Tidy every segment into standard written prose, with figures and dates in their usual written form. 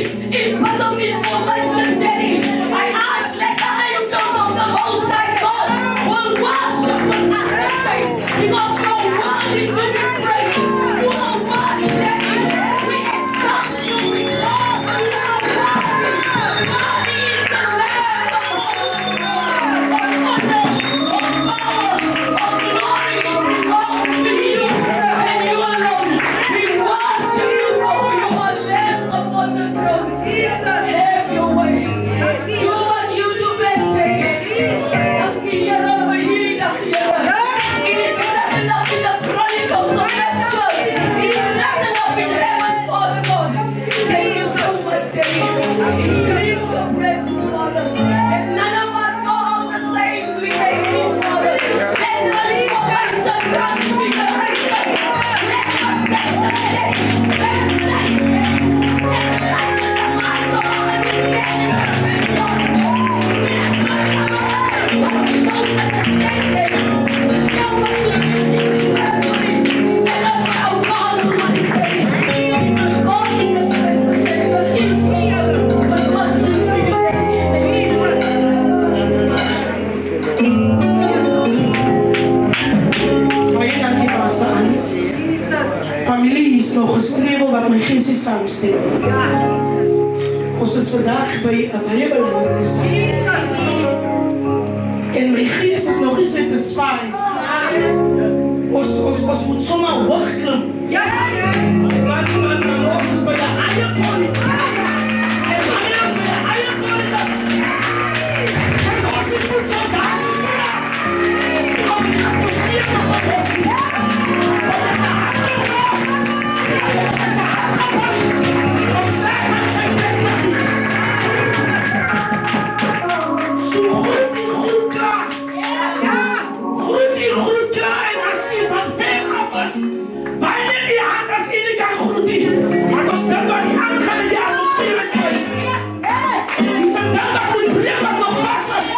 in part of information, Daddy. I ask, let the angels of the Most High God will worship with us this day, because you're worthy to be praised. You are worthy, Daddy. We exalt you because you are worthy. Worthy is the Lamb of God. All honor, all power, all glory belongs to you and you alone. We worship you for you are Lamb upon the throne. Have your way. Do what you do best, Ang kiyara for healing the kiyara. It is not enough in the chronicles of this church. It is not enough in heaven, Father God. Thank you so much, Daddy. Increase your presence, Father. Let none of us go out the same. We thank you, Father. Let transformation, transfiguration. Let us sense of steady. Let us sense steady. Let us lighten the eyes of our understanding. We don't understand it. Help us to see things gradually. And of our God who understands. God in the space of steady, because He is here. But once He is here, Baie dankie Pastor Ans. Familie, hier is nog gestreebel wat my gees is saamstem. Ons is vandag by 'n baie belangrike saak. En my gees is nog nie satisfied. Ons moet sommer hoog klim. Want ons is by 'n higher calling. En wanneer ons by 'n higher calling is, kan ons nie voet so daar is nie. Of die atmosfeer nog wat ons sien. Ons het 'n hart gevas. Ons het 'n hart gevas. Om Satan sy plek te gee. So goed die goed klaar. Goed die goed klaar. En as jy van ver af is, wanneer die hand as jy nie kan goed die, want ons dan wat die aangaan in die atmosfeer kry. Die van dan wat die breek wat nog vast is.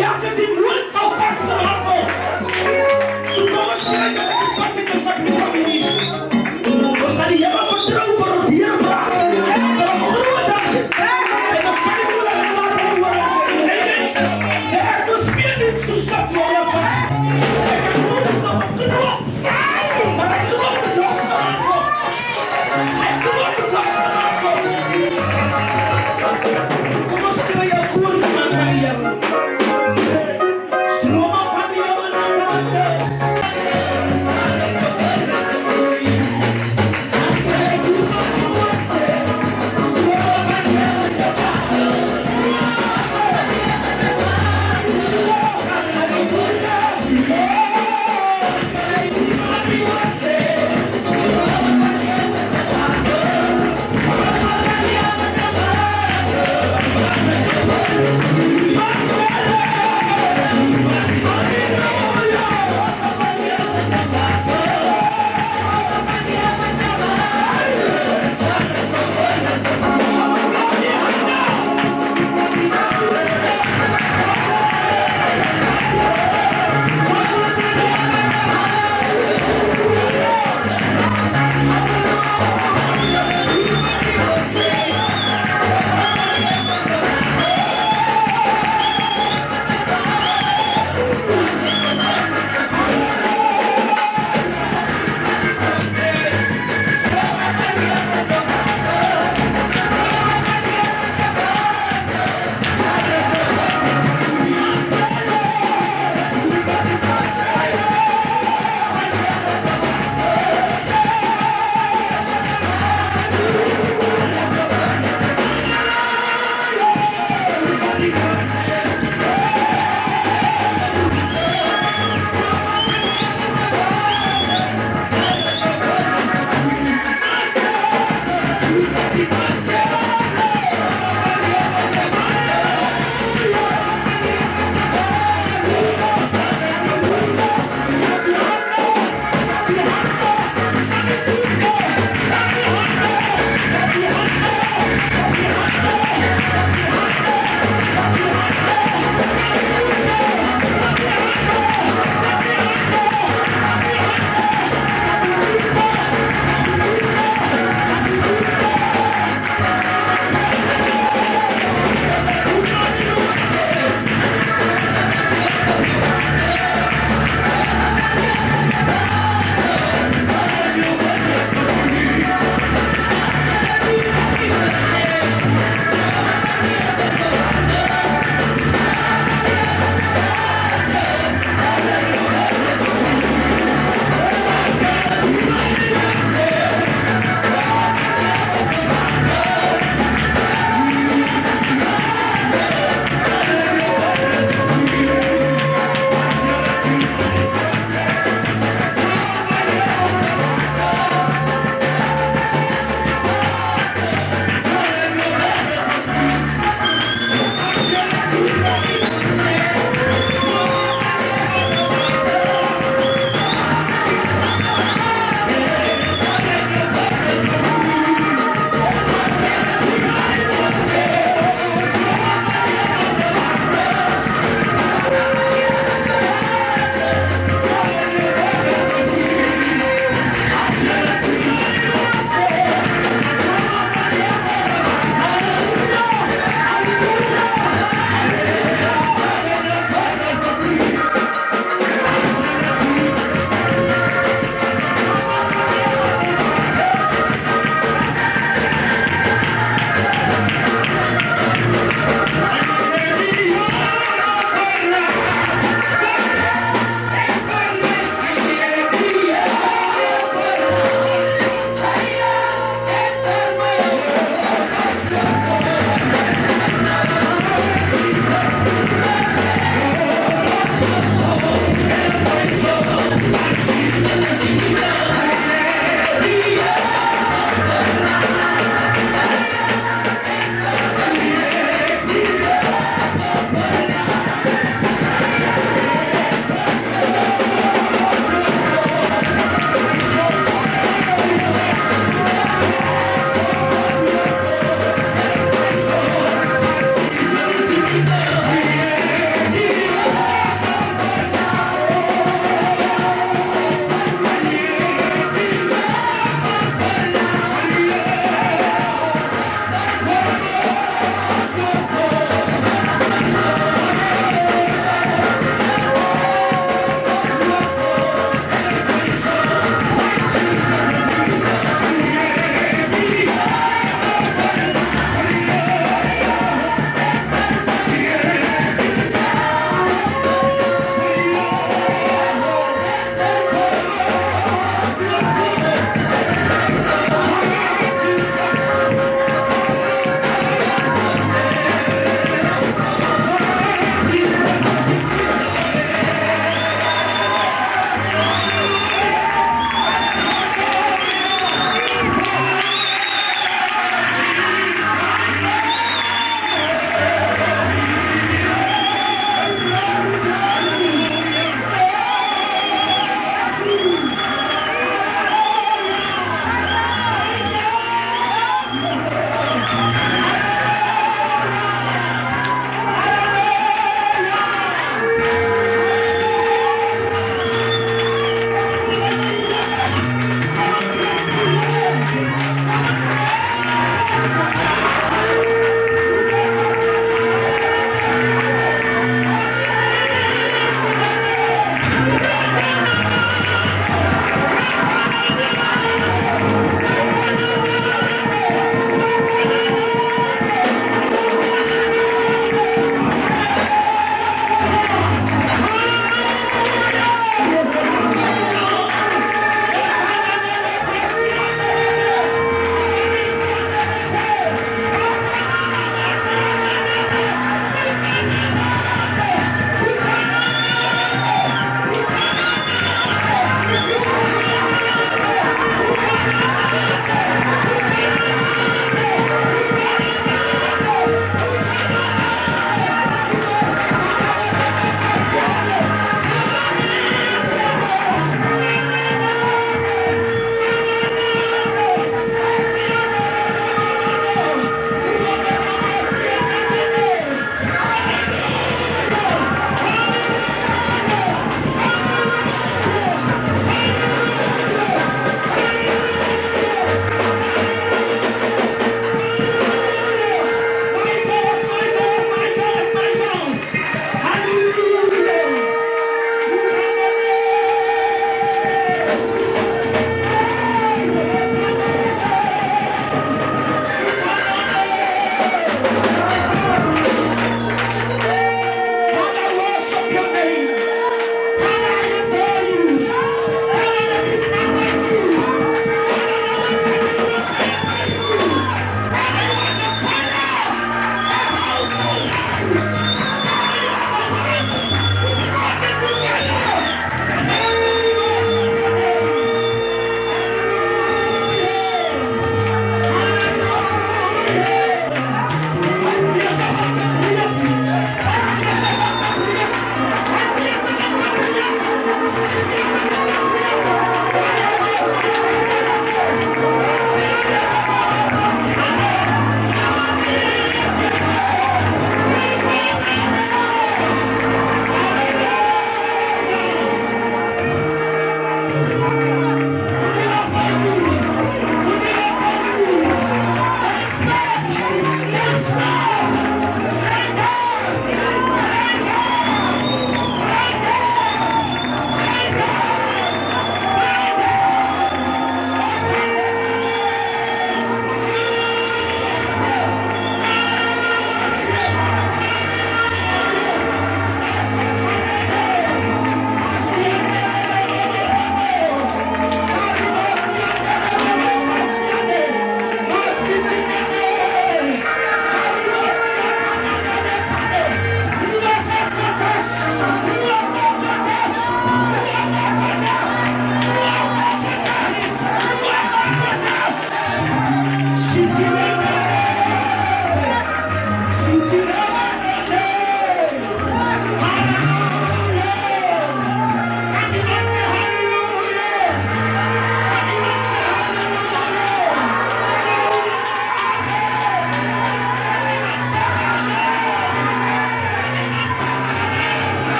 Ja, kan die nooit sal vastgemaak word. So kom ons kry dat die praktieke sak nie van die. Ons gaan die Here vertrou vir ons deurbraak. Vir 'n groot dag. En ons gaan nie hoor dat sal nie hoor. The atmosphere needs to shift your life. Ek kan voel ons nog opgeknop. Maar ek knop het los gemaak word. Ek knop het los gemaak word. Kom ons kry 'n koor van die Here. Strome van die Here na waters. As ek doe wat jy wat sê, strome van die Here na waters.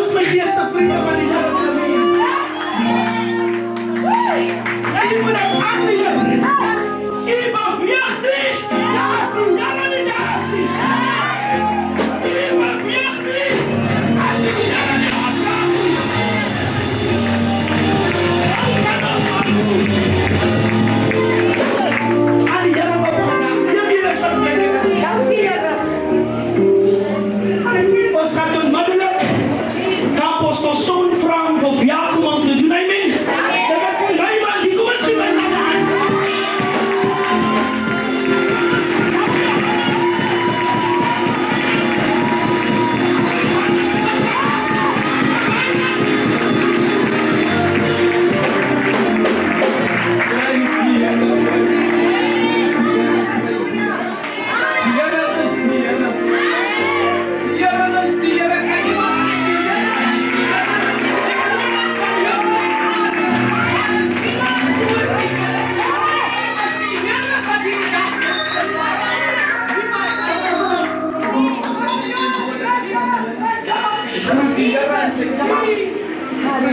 ons my geeste vriende van die Here se lewe. En jy moet dit aanleer. Jy beweeg nie, as die Here nie daar is nie. Jy beweeg nie, as die Here nie daar is nie. Kan ons maar doen. Aan die Here wat vandag, neem jy dit op lekker. Ons gaat onmiddellik de apostel zo'n vraag of Jacob om te doen. Amen. Dat was geen lui man, die kom eens geen lui man aan.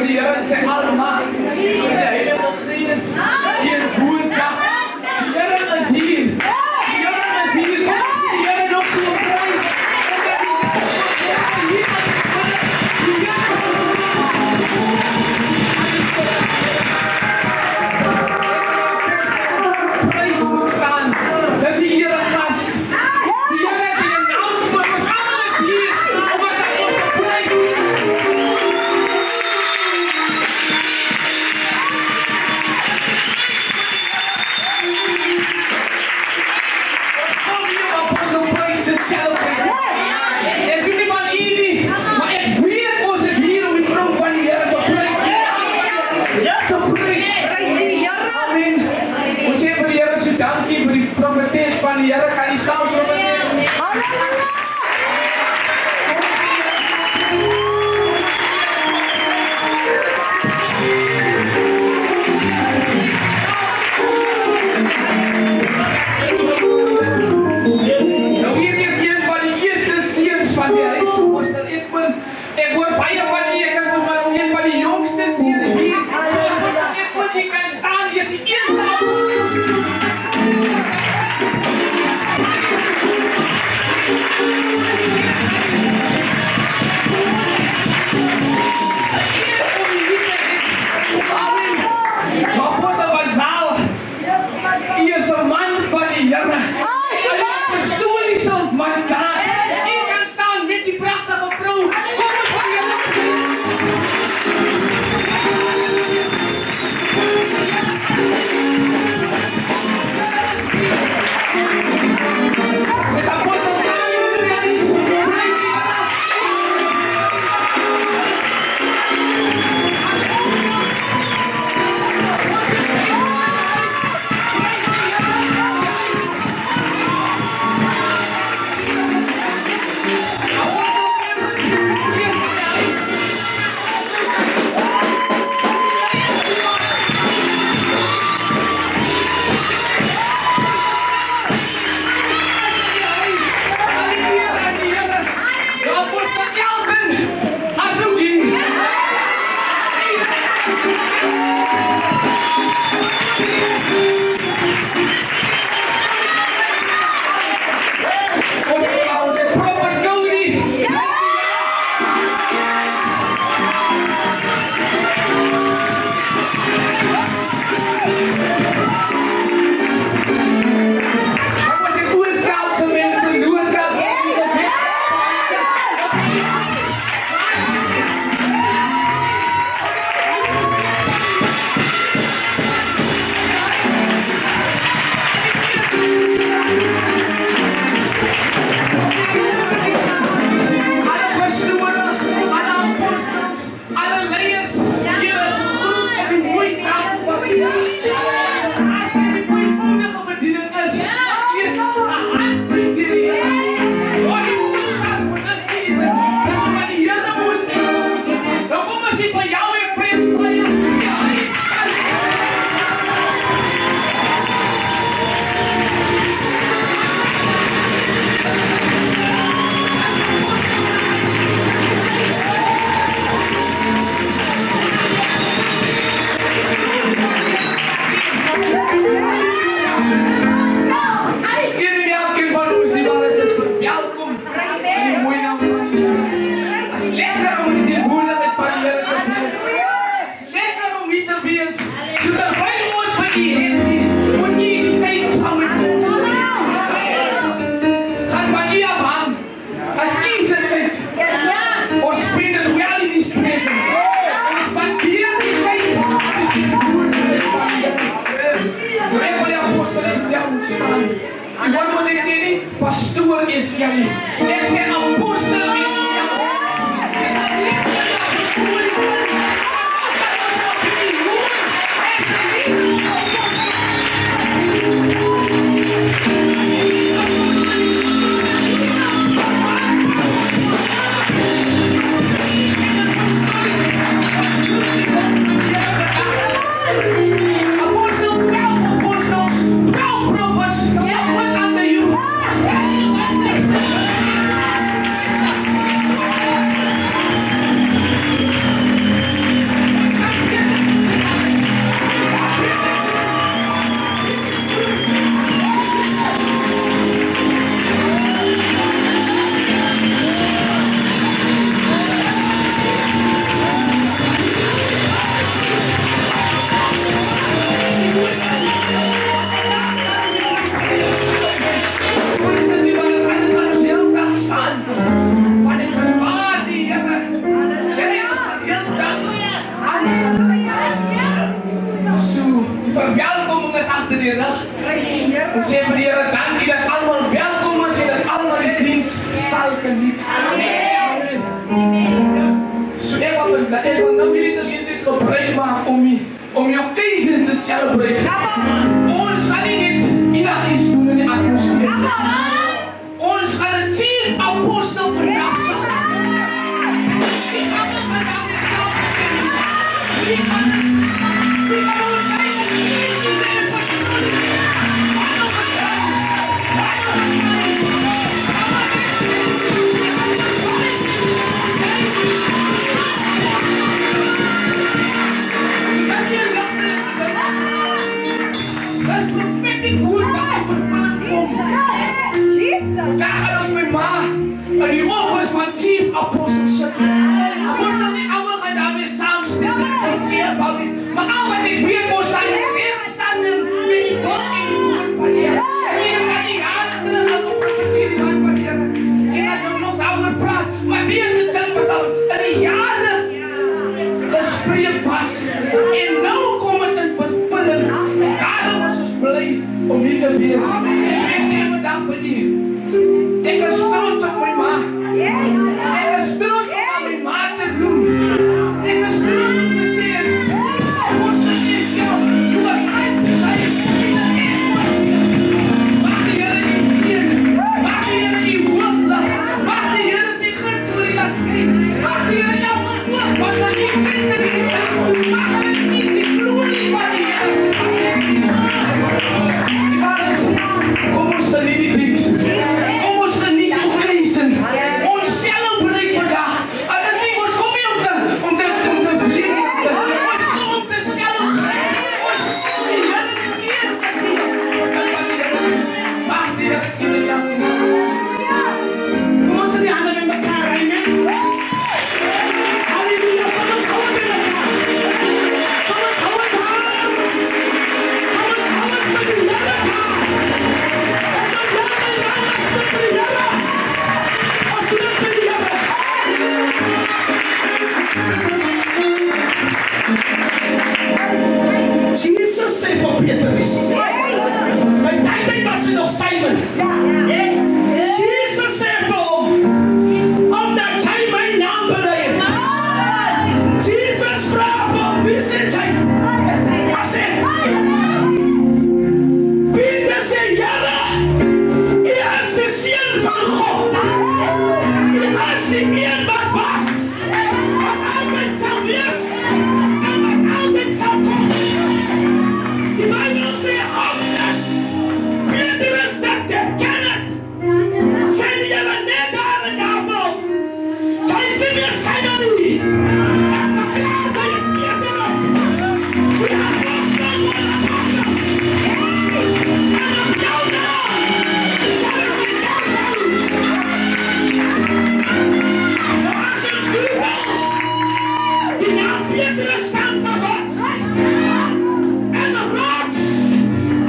Die Here sy almag, die Heilige Gees, die woensdag. Die Here is hier. Die Here is hier. Kom ons die Here nog so prys. Omdat die Here hier is. Die Here prys moet staan. Dis die Here gas. Die Here het die announcement, ons almal is hier. Omdat hy ons prys moet. Evangelie. Ek sê apostel is ja. Ek gaan leer dat apostool is wat ons op die woord. Ek sê nie om apostels. Apostel 12 apostles, 12 prophets, submit unto you. Mensen die waren alles aan ons heel dag staan. Van ik ben waar die Heere. Jullie is dat heel dag. Zo, die verwelkoming is achter die rug. Ik zeg maar die Heere, dankie dat allemaal welkom is en dat allemaal die dienst zal genieten. Amen. So ek wil nou hierdie geleentheid gebruik maak om jou keuze te celebrate. Ons gaan nie net enigiets doen in die atmosfeer. Ons gaan 'n chief apostel vandag sal. Die almal gaan daarmee saamstem. Die gaan ons baie sien in die persoon. Dat is prophetic woord wat in vervulling kom. Daar gaan ons met ma in die office van chief apostel sit. Apostel nie almal gaan daarmee saamstem of neerbou nie, maar al wat ek weet ons staan in weerstanding met die wil en die woord van die Here. Ek gaan die jare terug aan op profeteer die woord van die Here. Ek gaan nou nog daaroor praat, maar deze ding wat al in die jare gespreek was en nou kom het in vervulling. Daarom is ons bly om hier te wees. So ek sê vandag vir u, ek is trots op my ma. Ek is trots om my ma te doen. Ek is trots om te sê, apostel is jou, you are right to life. Mag die Here u seën, mag die Here u hoop lig, mag die Here sy guns oor u laat skyn, mag die Here jou oop, want dan die kind in die dag, mag hulle sien die glorie van die Here. Die waar is, kom ons geniet die diens. Kom ons geniet jou kruisen. Ons celebrate vandag. Het is nie, ons kom nie om te beleer. Ons kom om te celebrate. Ons kom die Here die eer te gee. Mag die Here iedere dag in ons. Kom ons in die hande met mekaar, amen. Halleluja, kom ons hou het met mekaar. Kom ons hou het aan. Kom ons hou het vir die Here aan. As ons Here die Here, as ons vir die Here. As ons dit vir die Here. Jesus sê vir Petrus, my tyd was hy nog Simon. Jesus sê vir hom, omdat jy my naam bely het. Jesus vra vir hom, wie sê jy? Hy sê, Peter sê, Here, U is die Seun van God. U is die een wat was, wat altyd sal wees, en wat altyd sal kom. Die Bybel sê, omdat Petrus dit herken het, sê die Here net daar en daarvan, jy sê meer Simon nie, en verklaar sy is Petrus, die apostel van apostels, en op jou naam sal ek my kerk bou. Nou as ons glo, die naam Petrus staan vir rots, en rots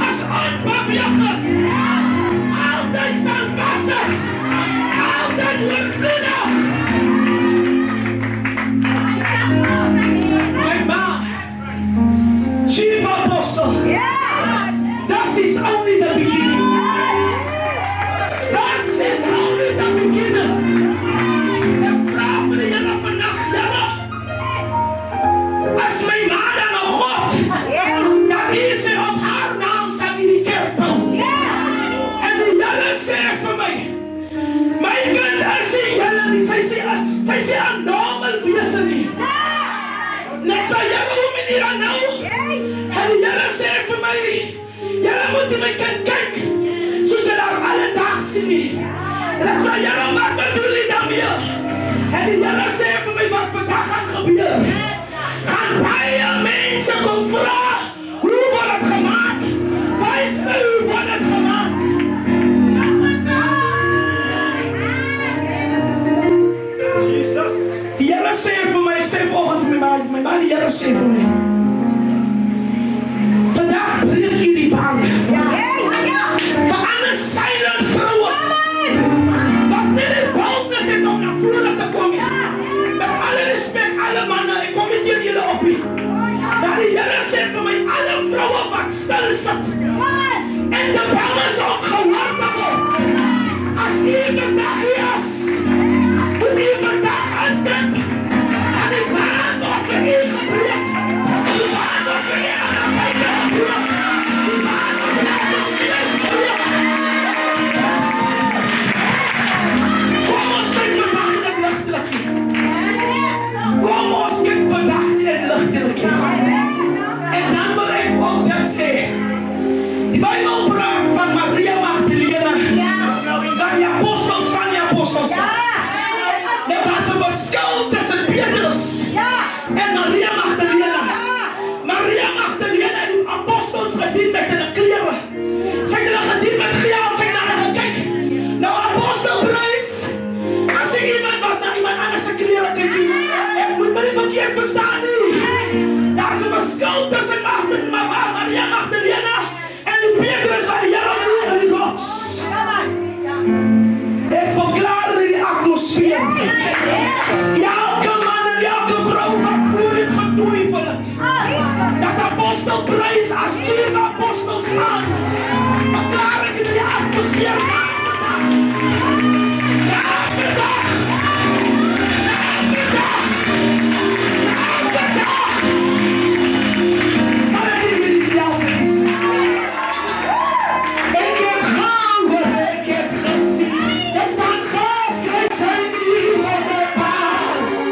is onbeweeglik, altyd standvastig, altyd oorvloedig. My ma, chief apostle, that is only the beginning. That is only moet jy my kind kyk, soos jy daar alle dag sien nie. En ek sê, Here, wat bedoel jy daarmee? En die Here sê vir my, wat vandag gaan gebeur? Gaan baie mense kom vra, hoe word het gemaak? Wys my, hoe word het gemaak? Die Here sê vir my, ek sê volgens my ma, die Here sê vir my, vandag breek hierdie baan. Vir alle silent vroue, wat net die boldness het om na vloer te kom. Met alle respect, alle mannen, ek kom met julle op hier. Maar die Here sê vir my, alle vroue wat stil sit, en de baan is opgehoord te word. As u vandag hier is, moet u vandag aan dit, aan die baan wat vir u gebreek, die baan wat vir u aan my gebreek, die baan wat vir u gebreek. Kom ons kyk vandag in het lichtelike. Kom ons kyk vandag in het lichtelike. En dan wil ek ook dit sê, die Bijbel praat van Maria Magdalena, dan die apostels van die apostels was. Nou daar is 'n verskil tussen Petrus en Maria Magdalena. Maria Magdalena het die apostels gedien met hulle klere. Sy het hulle gedien met geld, sy het na hulle gekyk. Nou apostel Bruis, as ek iemand wat na iemand anders se klere kyk, ek moet my nie verkeerd verstaan nie. Daar is 'n verskil tussen Maria Magdalena en die Petrus wat die Here noem in die rots. Ek verklaar in die atmosfeer. Elke man en elke vrou wat voor het getwyfel het, dat apostel Bruis as chief apostel staan, verklaar ek in die atmosfeer vandag. Sal ek in jullie selfde is. Ek heb gehoor, ek heb gesien, ek staan geskryf sy nie op my paal.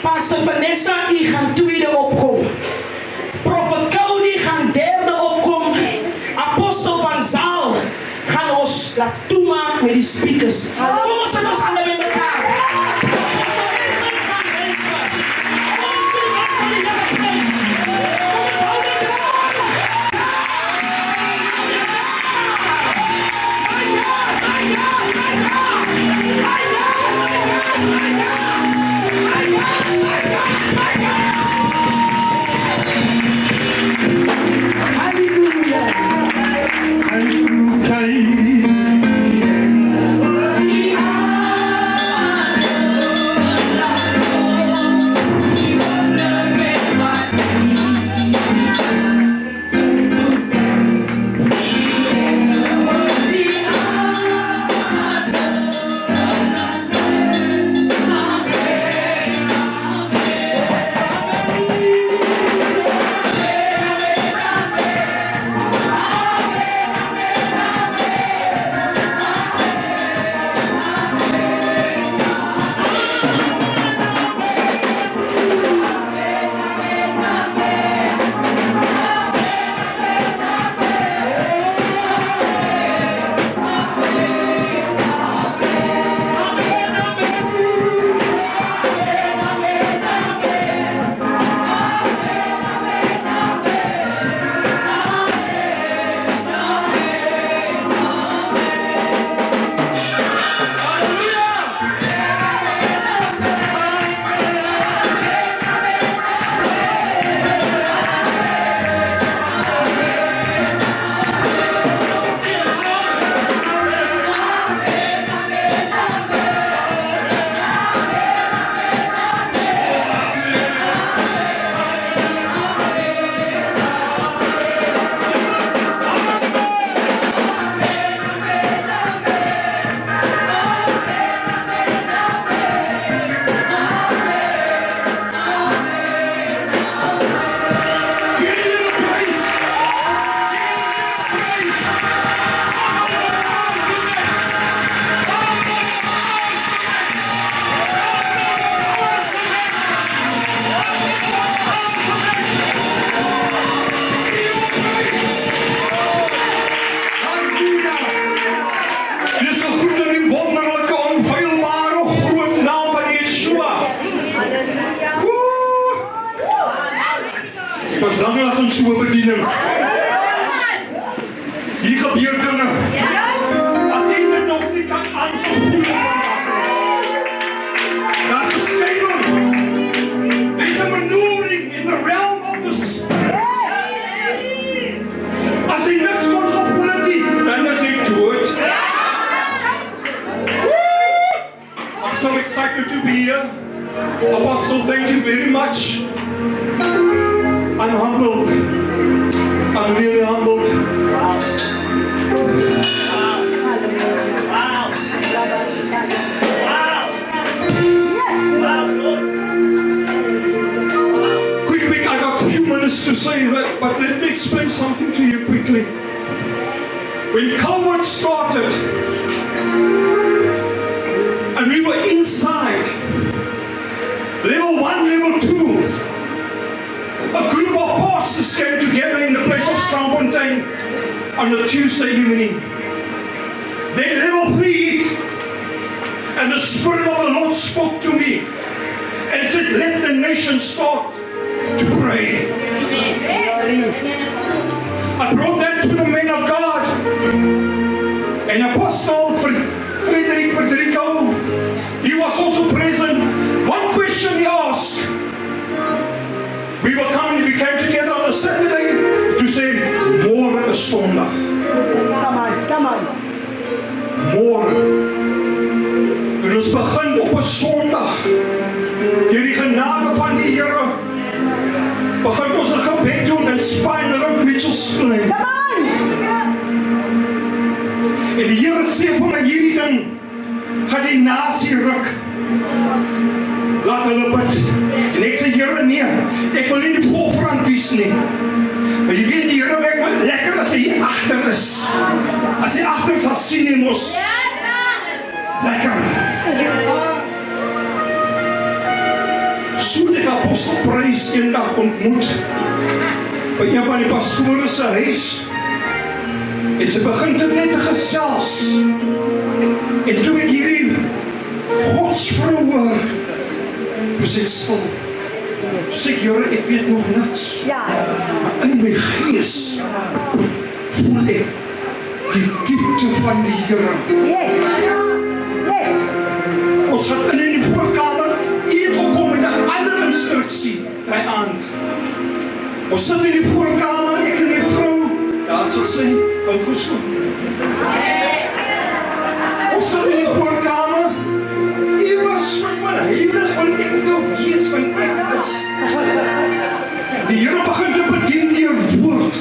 Pastor Vanessa, u gaan tweede opkom. Prophet Cody gaan derde opkom. Apostel van Zaal gaan ons laat toemaak met die speakers. Kom ons in ons handen met elkaar. Apostel Edmund gaan wensen. Kom ons doen wat van die Here prys. Kom ons hou dit aan. so bediening. Hier gebeur dinge. As jy dit nog nie kan aangevoel daar's 'n stable. There's a maneuvering in the realm of the spirit. As jy niks kon gevoel het nie, dan is jy dood. I'm so excited to be here. Apostle, thank you very much. I'm humbled. I'm really humbled. Quick, I got a few minutes to say, but let me explain something to you quickly. When COVID started, and we were inside, level 1, level 2, a group of pastors came together in the place of Strandfontein on a Tuesday evening. Then level 3 hit, and the Spirit of the Lord spoke to me and said, let the nation start to pray. I brought that to the men of God. And Apostle Frederick Federico, he was also present. One question he asked, we came together on a Saturday to say, môre is Sondag. Come on. Môre. En ons begin op 'n Sondag. Deur die genade van die Here begin ons 'n gebed doen en Spine Road Mitchells Plain. En die Here sê vir my hierdie ding gaan die nasie ruk. Laat hulle bid. En ek sê, Here, nee, ek wil nie die voorfront wees nie. Maar jy weet, die Here werk my lekker as hy hier agter is. As hy agter is, dan sien hy mos. Lekker. So apostel Prys eendag ontmoet by een van die pastore se huis. En sy begin dit net te gesels. En toe ek hierdie godsvrou hoor, was ek stil. Sê ek, Here, ek weet nog niks. Maar in my gees voel ek die diepte van die Here. Ons het in die voorkamer hier gekom met 'n ander instruksie daai aand. Ons sit in die voorkamer, ek en my vrou, daar sit sy, hou goed so. Ons sit in die voorkamer, hier was soort van heilig, want ek wil wees van ek is. Die Here begin te bedien deur woord,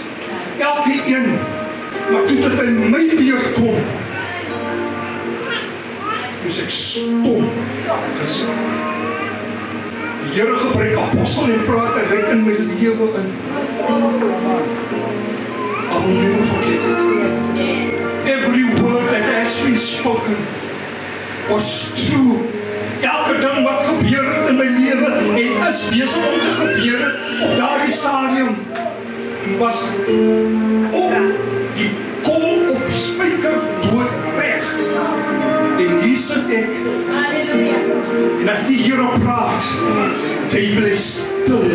elke een, maar toe dit by my beurt kom, dus ek stom gesê. Die Here gebruik apostel en praat en ryk in my lewe in. I will never forget it. Every word that has been spoken was true. Elke ding wat gebeur het in my lewe en is besig om te gebeur op daardie stadium was op die kol op die spyker doodreg. En hier sit ek. En as die Here praat, jy bly stil.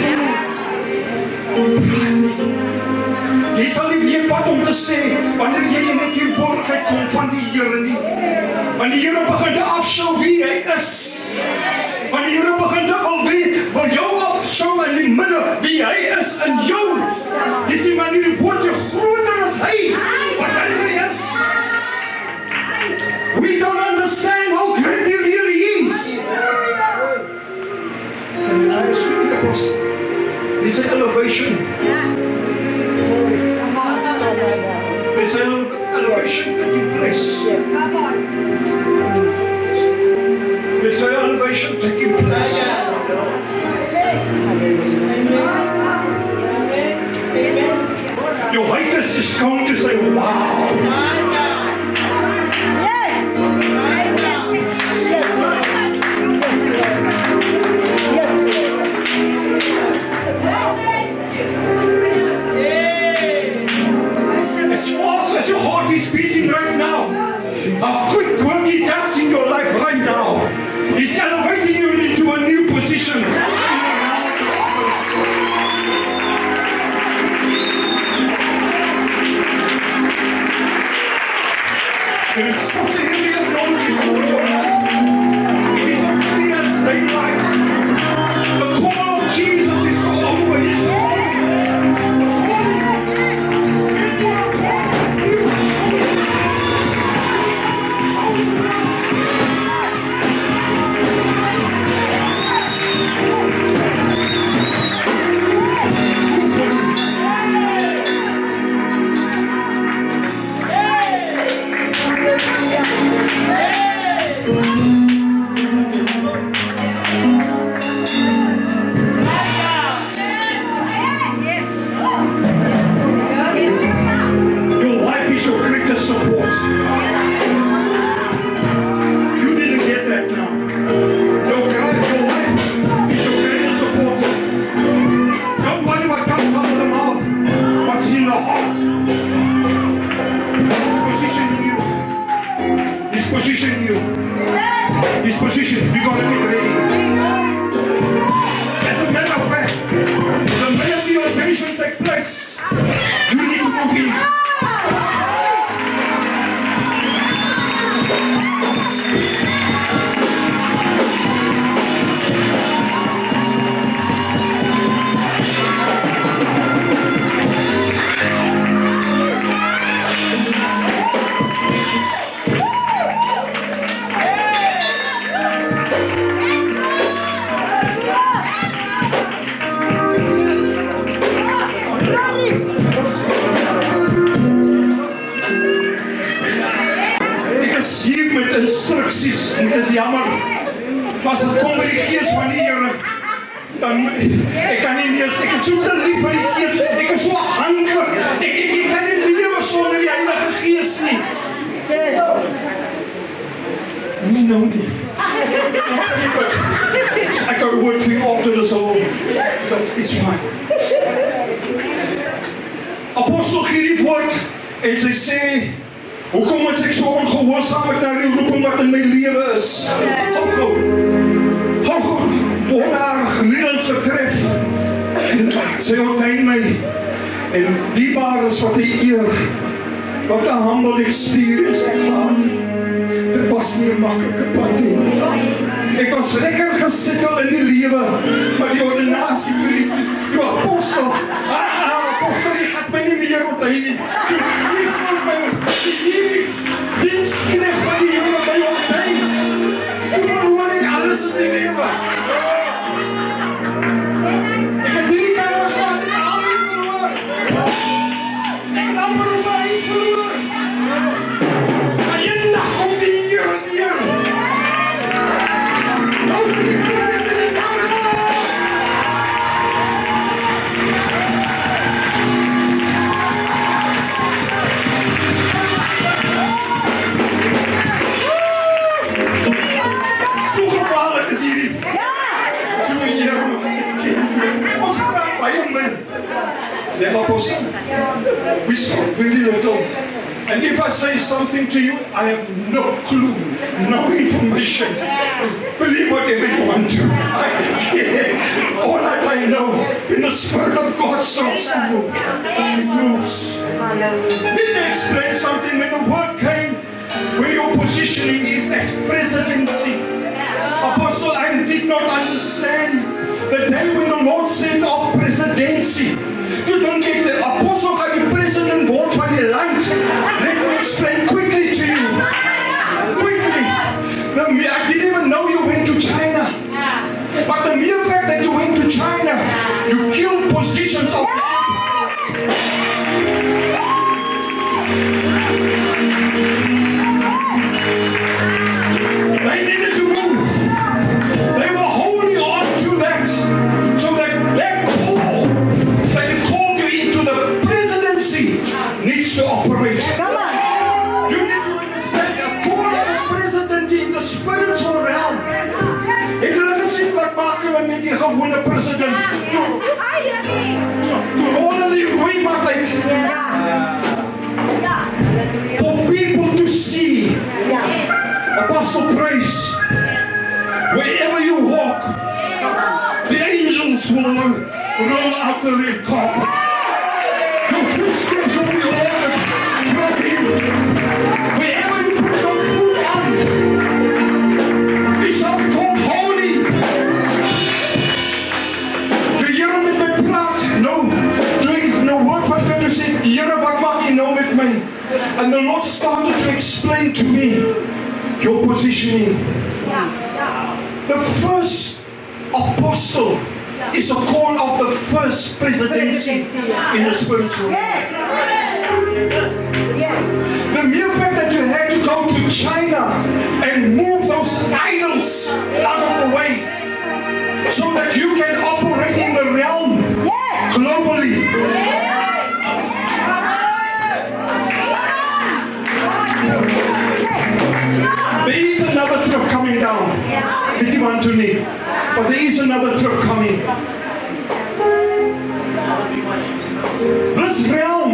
Jy sal nie weet wat om te sê wanneer jy in die teenwoordigheid kom van die Here nie. Want die Here begin te afskou wie hy is. Want die Here begin te alweer van jou afskou in die midde wie hy is in jou. Jy sien, maar die woord is groter as hy wat in my is. We don't understand how great he really is. En dit is nie apostel. Dis 'n elevation. There's an elevation taking place. There's an elevation taking place. Your haters is going to say, wow. As your heart is beating right now, a quick work he does in your life right now. He's elevating you into a new position. There is such a heavy anointing over your life. It is so clear as daylight. The call of Jesus is all over his life. His position, you gotta be ready. As a matter of fact, the minute the ordaination takes place, you need to move in. Instructies, en dit is jammer, maar as het kom by die gees van die Here, dan, ek kan nie meer, ek is so te lief vir die gees, ek is so hanker, ek kan nie lewe sonder die Heilige Gees nie. Nie nou nie. Keep it. I got a word for you after this whole. It's fine. Apostel gee die woord en sy sê, hoekom is ek so ongehoorsaam met na die roeping wat in my lewe is? Gou, word haar geliedens getref en sy ontein my en diebaar is wat die eer, wat die humble experience ek gehad. Dit was nie 'n maklike pad nie. Ek was lekker gesettel in die lewe, maar die ordinasie, die apostel, die gaat my nie meer ontheen nie. Die dienstknecht van die Here my ontheen. Toe verloor ek alles in die lewe. Ek het die kamer gehad en alweer verloor. Ek het amper ons huis verloor. Maar een dag kom die Here neer. Nou is die Here in die kamer. So gevaarlik is hierdie. So Here, ons praat baie min. Net apostel. We spoke very little. And if I say something to you, I have no clue, no information. Believe whatever you want to. All that I know, in the Spirit of God starts to move. It moves. Let me explain something. When the word came, where your positioning is as presidency. Apostle, I did not understand the day when the Lord said of presidency. You don't get the apostle van die president word van die land. Let me explain quickly to you. Quickly. I didn't even know you went to China. But the mere fact that you went to China, you killed positions of they needed to move. They were holding on to that. So that call that it called you into the presidency needs to operate. You need to understand a call of a president in the spiritual realm. Het hulle gesien wat maak hulle met die gewone president? Toe rol hulle die rooi mat uit. For people to see. Apostle praise. Wherever you walk, the angels will roll out the red carpet. Your footsteps will be ordered from Him. Wherever you put your foot on, He shall be called holy. Do you hear met my praat? No word van God to say, Here wat maak jy nou met my? And the Lord started to explain to me your positioning. The first apostle is a call of the first presidency in the spiritual realm. The mere fact that you had to go to China and move those idols out of the way so that you can operate in the realm globally. There is another trip coming down. It want to need. But there is another trip coming. This realm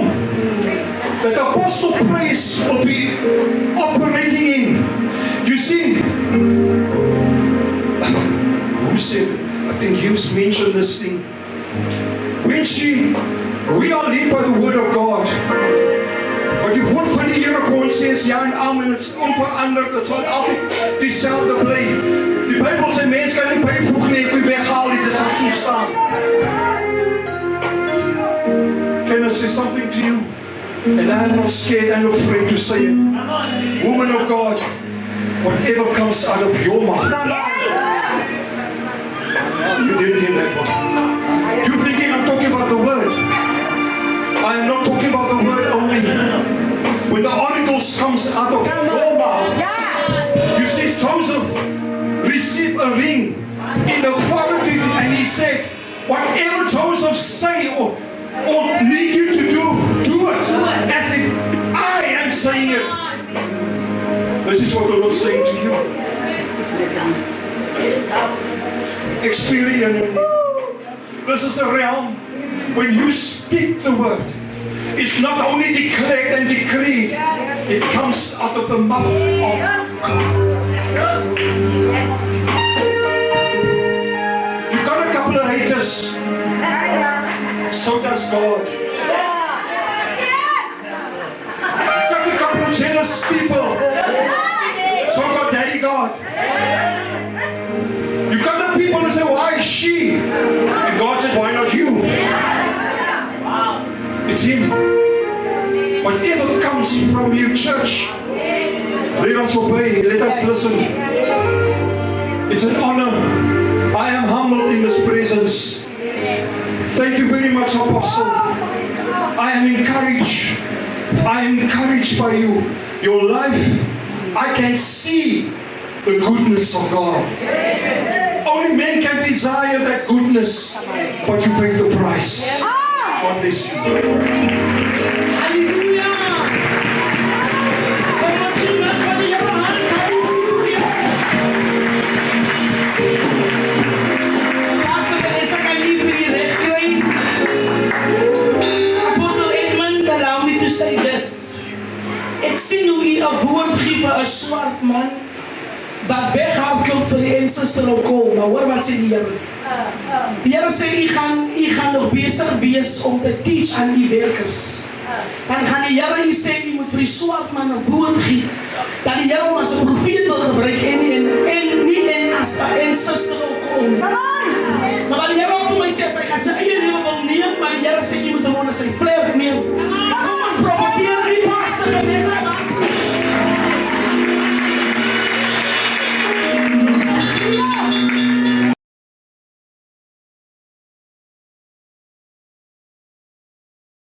that Apostle Praise will be operating in. You see, who said, I think Hughes mentioned this thing. We are led by the Word of God. Maar die woord van die Here vir ons sê is ja en amen, dit is onveranderd, dit sal altyd dieselfde bly. Die Bybel sê mens kan nie byvoeg nie, ek moet weghaal nie, dit sal so staan. Can I say something to you? And I'm not scared and afraid to say it. Woman of God, whatever comes out of your mouth. You didn't hear that one. You're thinking I'm talking about the word. I am not talking about the word only. When the oracles comes out of your mouth, you see Joseph receive a ring in authority, and he said, whatever Joseph say or need you to do it as if I am saying it. This is what the Lord is saying to you. Experience. This is a realm. When you speak the word, it's not only declared and decreed, it comes out of the mouth of God. You got a couple of haters. So does God. You got a couple of jealous people. So got Daddy God. You got the people who say, why is she? And God said, why not you? It's Him. Whatever comes from you, church, let us obey, let us listen. It's an honor. I am humbled in this presence. Thank you very much, Apostle. I am encouraged. I am encouraged by you. Your life, I can see the goodness of God. Only men can desire that goodness, but you pay the price. God bless you. Hallelujah. Kom ons gee net van die Here hand. Hallelujah. Pastor Vanessa kan nie vir die reg kry. Apostel Edmund, allow me to say this. Ek sien hoe u 'n woord gee vir 'n swart man wat weghardloop vir die ancestral call. Maar hoor wat sê die Here. Die Here sê, u gaan nog besig wees om te teach aan die werkers. Dan gaan die Here u sê, u moet vir die swart man 'n woord gee, dat die Here hom as 'n profeet wil gebruik